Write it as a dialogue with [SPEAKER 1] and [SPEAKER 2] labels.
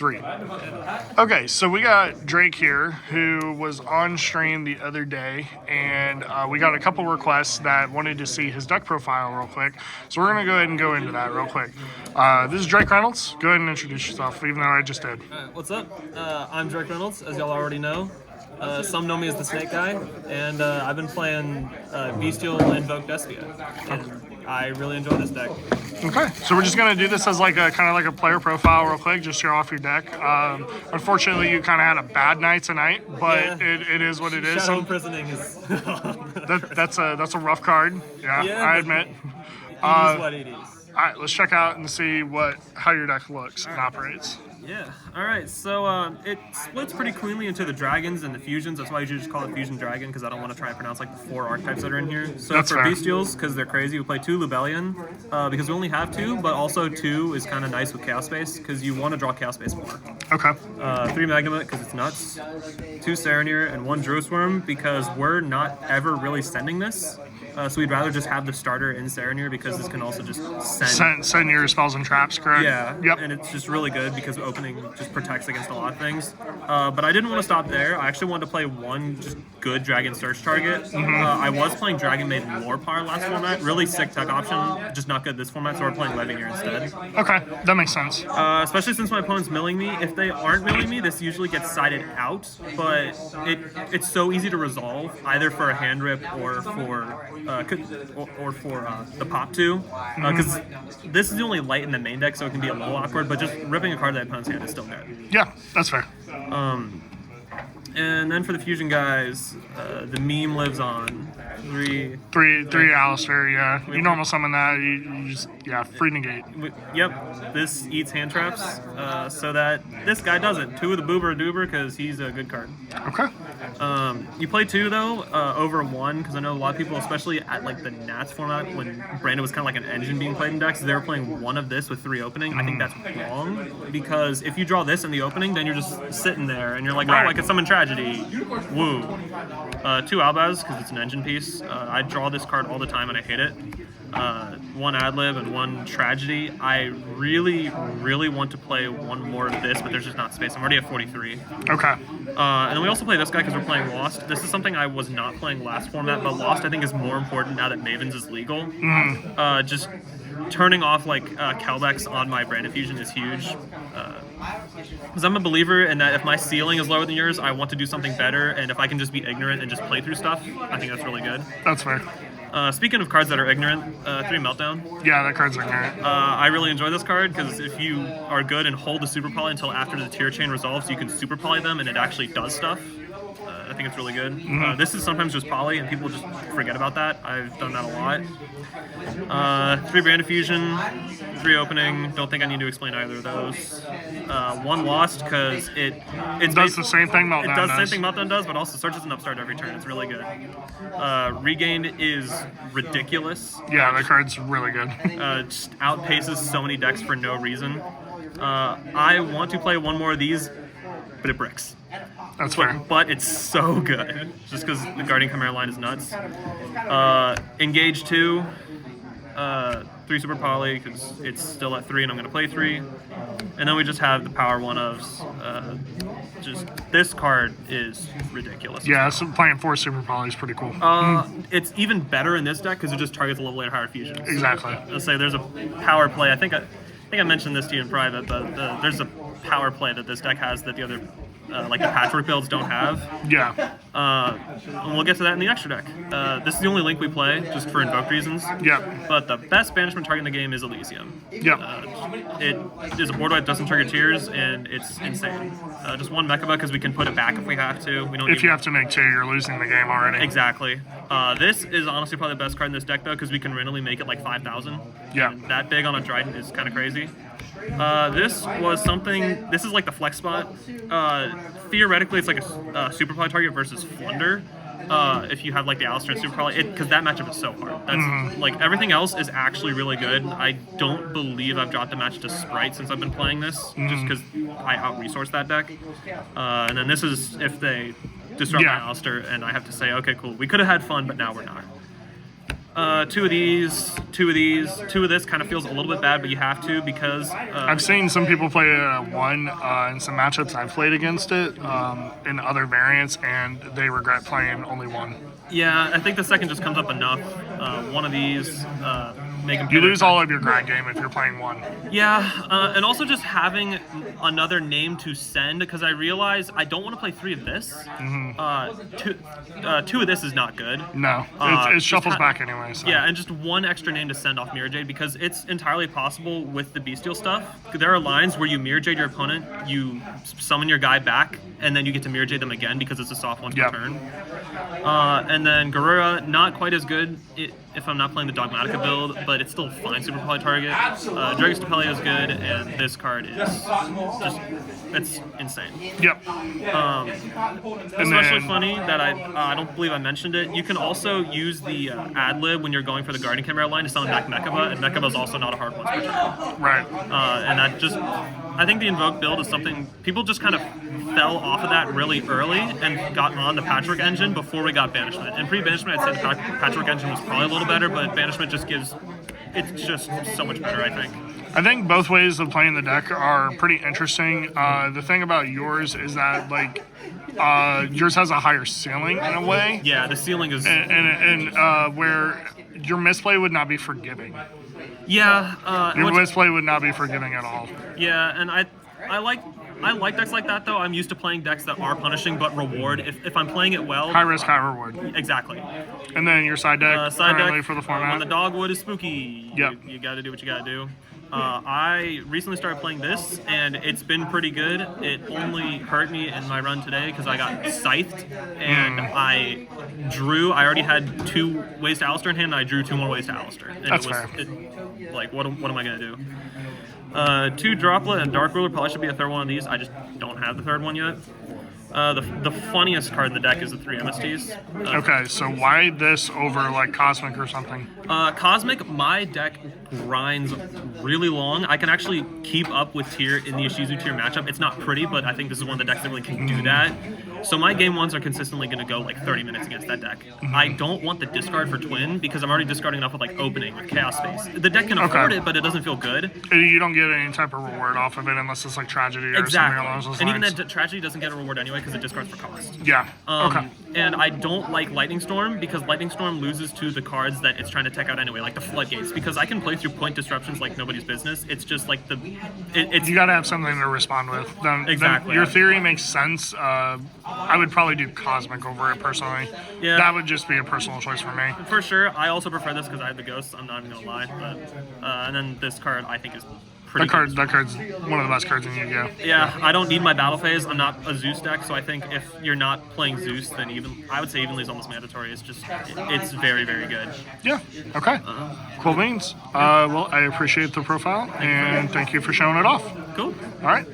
[SPEAKER 1] 3. Okay, so we got Drake here, who was on stream the other day, and we got a couple requests that wanted to see his deck profile real quick. So we're going to go ahead and go into that real quick. This is Drake Reynolds. Go ahead and introduce yourself, even though I just did.
[SPEAKER 2] What's up? I'm Drake Reynolds, as y'all already know. Some know me as the Snake Guy, and I've been playing Bystial Invoked Despia, and I really enjoy this deck.
[SPEAKER 1] Okay, so we're just gonna do this as like a kind of like a player profile real quick, just show off your deck. Unfortunately, you kind of had a bad night tonight, but it is what it is.
[SPEAKER 2] Shadow Imprisoning is
[SPEAKER 1] that's a rough card. Yeah, I admit.
[SPEAKER 2] It is what it is.
[SPEAKER 1] All right, let's check out and see how your deck looks and operates.
[SPEAKER 2] Yeah. All right. So it splits pretty cleanly into the dragons and the fusions. That's why I usually just call it Fusion Dragon, because I don't want to try and pronounce like the 4 archetypes that are in here. So
[SPEAKER 1] That's
[SPEAKER 2] for
[SPEAKER 1] fair.
[SPEAKER 2] Bestials, because they're crazy, we play 2 Lubellion, because we only have 2, but also 2 is kind of nice with Chaos Space, because you want to draw Chaos Space more.
[SPEAKER 1] Okay.
[SPEAKER 2] 3 Megamut, because it's nuts. 2 Saronir and 1 Druisworm, because we're not ever really sending this. So we'd rather just have the starter in Saronir, because this can also just
[SPEAKER 1] Send your spells and traps, correct?
[SPEAKER 2] Yeah,
[SPEAKER 1] Yep.
[SPEAKER 2] and it's just really good because opening just protects against a lot of things. But I didn't want to stop there. I actually wanted to play one just good Dragon Search target. I was playing Dragon Maiden Lore Power last format. Really sick tech option, just not good this format, so we're playing Levinger instead.
[SPEAKER 1] Okay, that makes sense.
[SPEAKER 2] Especially since my opponent's milling me. If they aren't milling me, this usually gets sided out, but it's so easy to resolve, either for a hand rip or for the pop 2, because this is the only light in the main deck, so it can be a little awkward, but just ripping a card that opponent's hand is still good.
[SPEAKER 1] Yeah, that's fair.
[SPEAKER 2] And then for the fusion guys, the meme lives on. Three
[SPEAKER 1] Alistair, yeah. You normal summon that, you just, free negate.
[SPEAKER 2] Yep, this eats hand traps, so that this guy doesn't. 2 of the Boober Doober, because he's a good card.
[SPEAKER 1] Okay.
[SPEAKER 2] You play 2 though, over 1, because I know a lot of people, especially at like the Nats format, when Brandon was kind of like an engine being played in decks, they were playing 1 of this with 3 opening. I think that's wrong, because if you draw this in the opening, then you're just sitting there and you're like, oh, I can summon Tragedy. Woo. 2 Albaz, because it's an engine piece. I draw this card all the time and I hate it. 1 Adlib and 1 Tragedy. I really, really want to play 1 more of this, but there's just not space. I'm already at 43.
[SPEAKER 1] Okay.
[SPEAKER 2] And then we also play this guy because we're playing Lost. This is something I was not playing last format, but Lost I think is more important now that Mavens is legal. Just turning off like Kelbex on my Branded Fusion is huge. Because I'm a believer in that if my ceiling is lower than yours, I want to do something better, and if I can just be ignorant and just play through stuff, I think that's really good.
[SPEAKER 1] That's fair.
[SPEAKER 2] Speaking of cards that are ignorant, 3 Meltdown.
[SPEAKER 1] Yeah, that card's ignorant.
[SPEAKER 2] I really enjoy this card because if you are good and hold the Super Poly until after the tier chain resolves, you can Super Poly them and it actually does stuff. I think it's really good. This is sometimes just poly, and people just forget about that. I've done that a lot. 3 Branded Fusion, 3 opening. Don't think I need to explain either of those. 1 Lost, because it
[SPEAKER 1] does the same thing Meltdown does.
[SPEAKER 2] It does the same thing Meltdown does, but also searches an upstart every turn. It's really good. Regained is ridiculous.
[SPEAKER 1] Yeah, that card's really good.
[SPEAKER 2] Just outpaces so many decks for no reason. I want to play 1 more of these, but it bricks.
[SPEAKER 1] That's fair.
[SPEAKER 2] But it's so good, just because the Guardian Chimera line is nuts. Engage 2, 3 Super Poly, because it's still at 3 and I'm going to play 3. And then we just have the power 1-ofs. Just this card is ridiculous.
[SPEAKER 1] Yeah, so playing 4 Super Poly is pretty cool.
[SPEAKER 2] It's even better in this deck because it just targets a level 8 higher fusions.
[SPEAKER 1] Exactly.
[SPEAKER 2] Let's say there's a power play. I think I mentioned this to you in private, but there's a power play that this deck has that the other like the patchwork builds don't have.
[SPEAKER 1] Yeah.
[SPEAKER 2] And we'll get to that in the extra deck. This is the only link we play, just for invoked reasons.
[SPEAKER 1] Yeah.
[SPEAKER 2] But the best banishment target in the game is Elysium.
[SPEAKER 1] Yeah.
[SPEAKER 2] It is a board wipe, doesn't trigger tears, and it's insane. Just 1 Mechaba because we can put it back if we have to. We don't.
[SPEAKER 1] If you have to make 2, you're losing the game already.
[SPEAKER 2] Exactly. This is honestly probably the best card in this deck though, because we can randomly make it like 5,000.
[SPEAKER 1] Yeah.
[SPEAKER 2] And that big on a Trident is kind of crazy. This was something. This is like the flex spot. Theoretically, it's like a Super Poly target versus Flunder. If you have like the Alistair and Super Poly, because that matchup is so hard. That's like everything else is actually really good. I don't believe I've dropped the match to Sprite since I've been playing this, just because I out-resource that deck. And then this is if they disrupt my Alistair, and I have to say, okay, cool, we could have had fun, but now we're not. Two of these, two of this kind of feels a little bit bad, but you have to because
[SPEAKER 1] I've seen some people play it at 1 in some matchups I've played against it in other variants, and they regret playing only 1.
[SPEAKER 2] yeah, I think the second just comes up enough. One of these, make them.
[SPEAKER 1] You lose all of your grind game if you're playing 1.
[SPEAKER 2] Yeah, and also just having another name to send, because I realize I don't want to play 3 of this. Two of this is not good.
[SPEAKER 1] No, it shuffles back anyway. So.
[SPEAKER 2] Yeah, and just one extra name to send off Mirror Jade, because it's entirely possible with the Bestial stuff. There are lines where you Mirror Jade your opponent, you summon your guy back, and then you get to Mirror Jade them again because it's a soft one per turn. And then Garura, not quite as good if I'm not playing the Dogmatica build, but it's still fine super poly target. Dragus Stapelia is good, and this card is just, it's insane.
[SPEAKER 1] Yep.
[SPEAKER 2] Especially funny that I don't believe I mentioned it. You can also use the ad-lib when you're going for the Guardian Chimera line to summon back Mechaba, and Mechaba is also not a hard one per turn.
[SPEAKER 1] Right.
[SPEAKER 2] And that just, I think the Invoked build is something, people just kind of fell off of that really early and got on the Patchwork engine before we got Banishment. And pre-Banishment, I'd say the Patchwork engine was probably a little better, but Banishment just gives, it's just so much better, I think.
[SPEAKER 1] I think both ways of playing the deck are pretty interesting. The thing about yours is that, like, yours has a higher ceiling in a way.
[SPEAKER 2] Yeah, the ceiling is...
[SPEAKER 1] And where your misplay would not be forgiving.
[SPEAKER 2] Yeah.
[SPEAKER 1] Your misplay would not be forgiving at all.
[SPEAKER 2] Yeah, and I like decks like that, though. I'm used to playing decks that are punishing but reward. If I'm playing it well...
[SPEAKER 1] High risk, high reward.
[SPEAKER 2] Exactly.
[SPEAKER 1] And then your side deck, currently for the format.
[SPEAKER 2] When the dogwood is spooky,
[SPEAKER 1] yep.
[SPEAKER 2] you gotta do what you gotta do. I recently started playing this, and it's been pretty good. It only hurt me in my run today because I got scythed, and I already had 2 ways to Alistair in hand, and I drew 2 more ways to Alistair. And
[SPEAKER 1] That's
[SPEAKER 2] it was,
[SPEAKER 1] fair.
[SPEAKER 2] Like, what am I gonna do? 2 Droplet and Dark Ruler probably should be a third one of these. I just don't have the third one yet. The funniest card in the deck is the 3 MSTs.
[SPEAKER 1] Okay, so why this over like Cosmic or something?
[SPEAKER 2] Cosmic, my deck grinds really long. I can actually keep up with tier in the Ishizu tier matchup. It's not pretty, but I think this is one of the decks that really can do that. So my game 1s are consistently going to go like 30 minutes against that deck. I don't want the discard for Twin because I'm already discarding enough with like Opening with Chaos Space. The deck can afford it, but it doesn't feel good.
[SPEAKER 1] You don't get any type of reward off of it unless it's like Tragedy or something along those lines.
[SPEAKER 2] And even that Tragedy doesn't get a reward anyway because it discards for cost.
[SPEAKER 1] Yeah. Okay.
[SPEAKER 2] And I don't like Lightning Storm because Lightning Storm loses to the cards that it's trying to tech out anyway, like the Floodgates, because I can play through point disruptions like nobody's business. It's just like you
[SPEAKER 1] gotta have something to respond with.
[SPEAKER 2] Exactly.
[SPEAKER 1] Then your theory makes sense. I would probably do Cosmic over it personally.
[SPEAKER 2] Yeah.
[SPEAKER 1] That would just be a personal choice for me.
[SPEAKER 2] For sure. I also prefer this because I have the Ghosts. I'm not even gonna lie. But and then this card I think is pretty good.
[SPEAKER 1] That card's one of the best cards in Yu-Gi-Oh.
[SPEAKER 2] Yeah, I don't need my battle phase. I'm not a Zeus deck, so I think if you're not playing Zeus, then I would say Evenly is almost mandatory. It's just, it's very, very good.
[SPEAKER 1] Yeah, okay. Cool beans. Well, I appreciate the profile, and thank you for showing it off.
[SPEAKER 2] Cool.
[SPEAKER 1] All right.